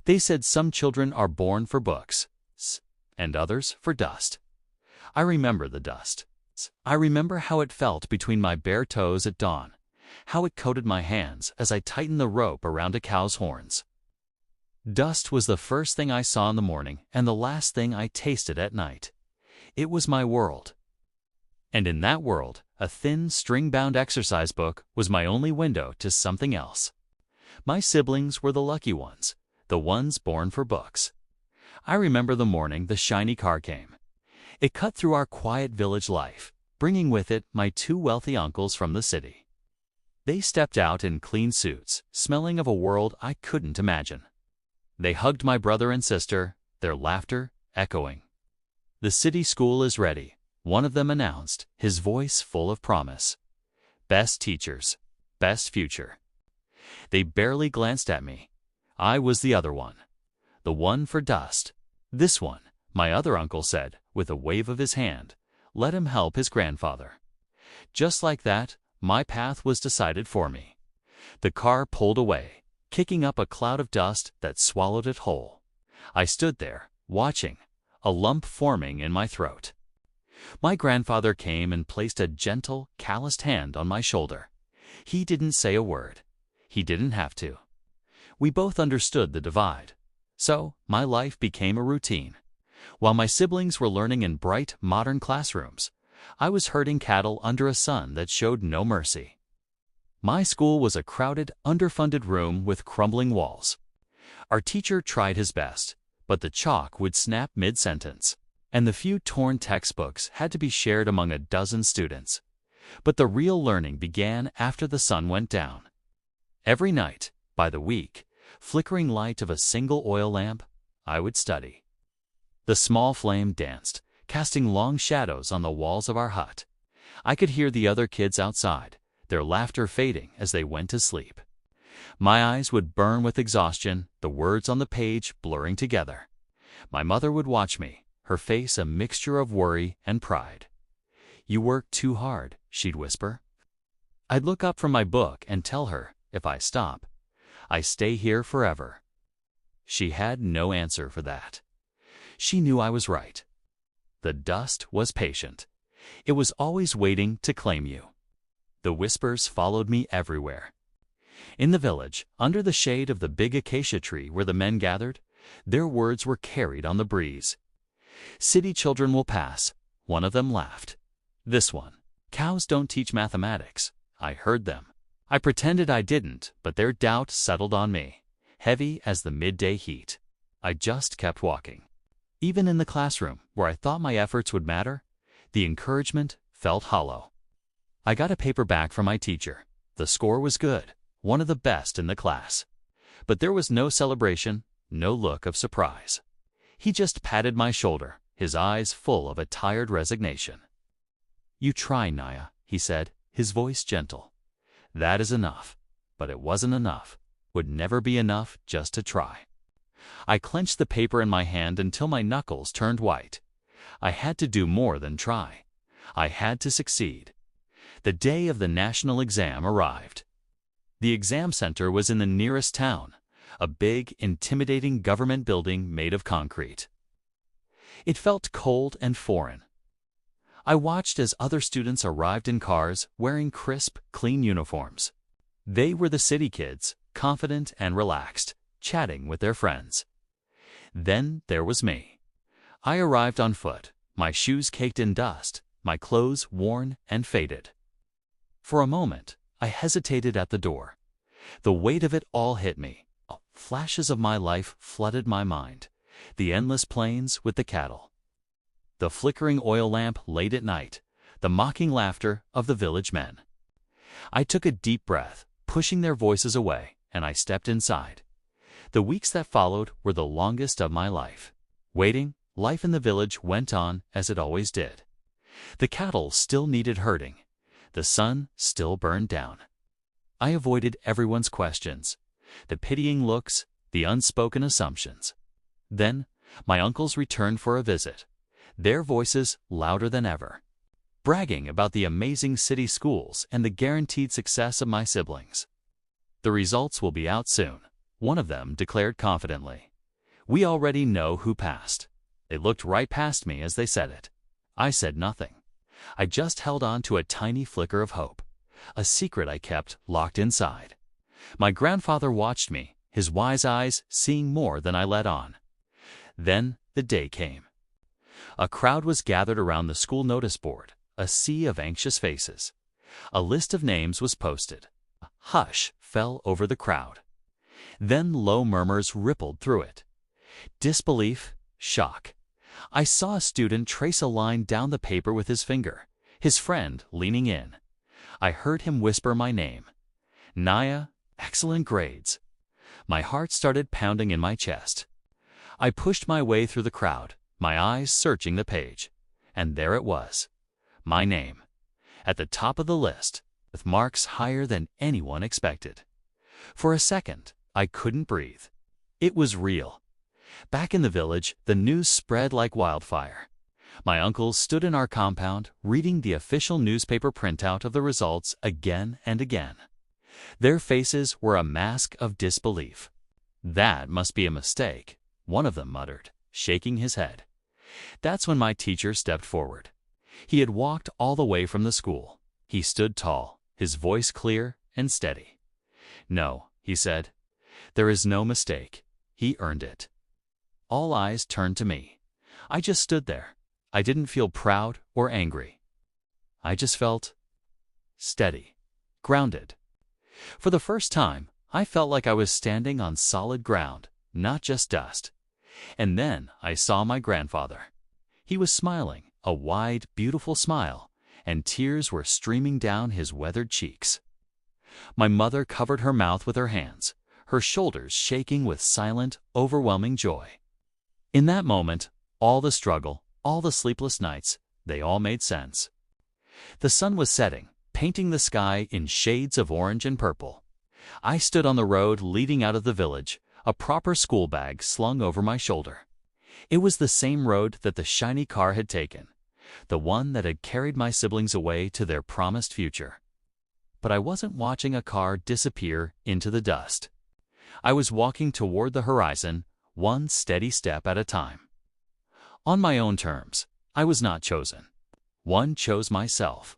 They said some children are born for books, and others for dust. I remember the dust. I remember how it felt between my bare toes at dawn, how it coated my hands as I tightened the rope around a cow's horns. Dust was the first thing I saw in the morning and the last thing I tasted at night. It was my world. And in that world, a thin, string-bound exercise book was my only window to something else. My siblings were the lucky ones, the ones born for books. I remember the morning the shiny car came. It cut through our quiet village life, bringing with it my two wealthy uncles from the city. They stepped out in clean suits, smelling of a world I couldn't imagine. They hugged my brother and sister, their laughter echoing. "The city school is ready," one of them announced, his voice full of promise. "Best teachers, best future." They barely glanced at me. I was the other one. The one for dust. "This one," my other uncle said, with a wave of his hand. "Let him help his grandfather." Just like that, my path was decided for me. The car pulled away, kicking up a cloud of dust that swallowed it whole. I stood there, watching, a lump forming in my throat. My grandfather came and placed a gentle, calloused hand on my shoulder. He didn't say a word. He didn't have to. We both understood the divide. So, my life became a routine. While my siblings were learning in bright, modern classrooms, I was herding cattle under a sun that showed no mercy. My school was a crowded, underfunded room with crumbling walls. Our teacher tried his best, but the chalk would snap mid-sentence, and the few torn textbooks had to be shared among a dozen students. But the real learning began after the sun went down. Every night, by the week, flickering light of a single oil lamp, I would study. The small flame danced, casting long shadows on the walls of our hut. I could hear the other kids outside, their laughter fading as they went to sleep. My eyes would burn with exhaustion, the words on the page blurring together. My mother would watch me, her face a mixture of worry and pride. "You work too hard," she'd whisper. I'd look up from my book and tell her, if I stop, I stay here forever. She had no answer for that. She knew I was right. The dust was patient. It was always waiting to claim you. The whispers followed me everywhere. In the village, under the shade of the big acacia tree where the men gathered, their words were carried on the breeze. "City children will pass," one of them laughed. This one, "Cows don't teach mathematics." I heard them. I pretended I didn't, but their doubt settled on me, heavy as the midday heat. I just kept walking. Even in the classroom, where I thought my efforts would matter, the encouragement felt hollow. I got a paper back from my teacher. The score was good, one of the best in the class. But there was no celebration, no look of surprise. He just patted my shoulder, his eyes full of a tired resignation. "You try, Naya," he said, his voice gentle. "That is enough." But it wasn't enough, would never be enough just to try. I clenched the paper in my hand until my knuckles turned white. I had to do more than try. I had to succeed. The day of the national exam arrived. The exam center was in the nearest town, a big, intimidating government building made of concrete. It felt cold and foreign. I watched as other students arrived in cars wearing crisp, clean uniforms. They were the city kids, confident and relaxed, chatting with their friends. Then there was me. I arrived on foot, my shoes caked in dust, my clothes worn and faded. For a moment, I hesitated at the door. The weight of it all hit me. Flashes of my life flooded my mind. The endless plains with the cattle. The flickering oil lamp late at night, the mocking laughter of the village men. I took a deep breath, pushing their voices away, and I stepped inside. The weeks that followed were the longest of my life. Waiting, life in the village went on as it always did. The cattle still needed herding. The sun still burned down. I avoided everyone's questions, the pitying looks, the unspoken assumptions. Then, my uncles returned for a visit, their voices louder than ever, bragging about the amazing city schools and the guaranteed success of my siblings. "The results will be out soon," one of them declared confidently. We already know who passed. They looked right past me as they said it. I said nothing. I just held on to a tiny flicker of hope, a secret I kept locked inside. My grandfather watched me, his wise eyes seeing more than I let on. Then the day came. A crowd was gathered around the school notice board, a sea of anxious faces. A list of names was posted. A hush fell over the crowd. Then low murmurs rippled through it. Disbelief, shock. I saw a student trace a line down the paper with his finger, his friend leaning in. I heard him whisper my name. Naya, excellent grades. My heart started pounding in my chest. I pushed my way through the crowd, my eyes searching the page. And there it was. My name. At the top of the list, with marks higher than anyone expected. For a second, I couldn't breathe. It was real. Back in the village, the news spread like wildfire. My uncles stood in our compound, reading the official newspaper printout of the results again and again. Their faces were a mask of disbelief. "That must be a mistake," one of them muttered, shaking his head. That's when my teacher stepped forward. He had walked all the way from the school. He stood tall, his voice clear and steady. "No," he said. "There is no mistake. He earned it." All eyes turned to me. I just stood there. I didn't feel proud or angry. I just felt steady, grounded. For the first time, I felt like I was standing on solid ground, not just dust. And then I saw my grandfather. He was smiling, a wide, beautiful smile, and tears were streaming down his weathered cheeks. My mother covered her mouth with her hands, her shoulders shaking with silent, overwhelming joy. In that moment, all the struggle, all the sleepless nights, they all made sense. The sun was setting, painting the sky in shades of orange and purple. I stood on the road leading out of the village, a proper school bag slung over my shoulder. It was the same road that the shiny car had taken, the one that had carried my siblings away to their promised future. But I wasn't watching a car disappear into the dust. I was walking toward the horizon, one steady step at a time. On my own terms, I was not chosen. One chose myself.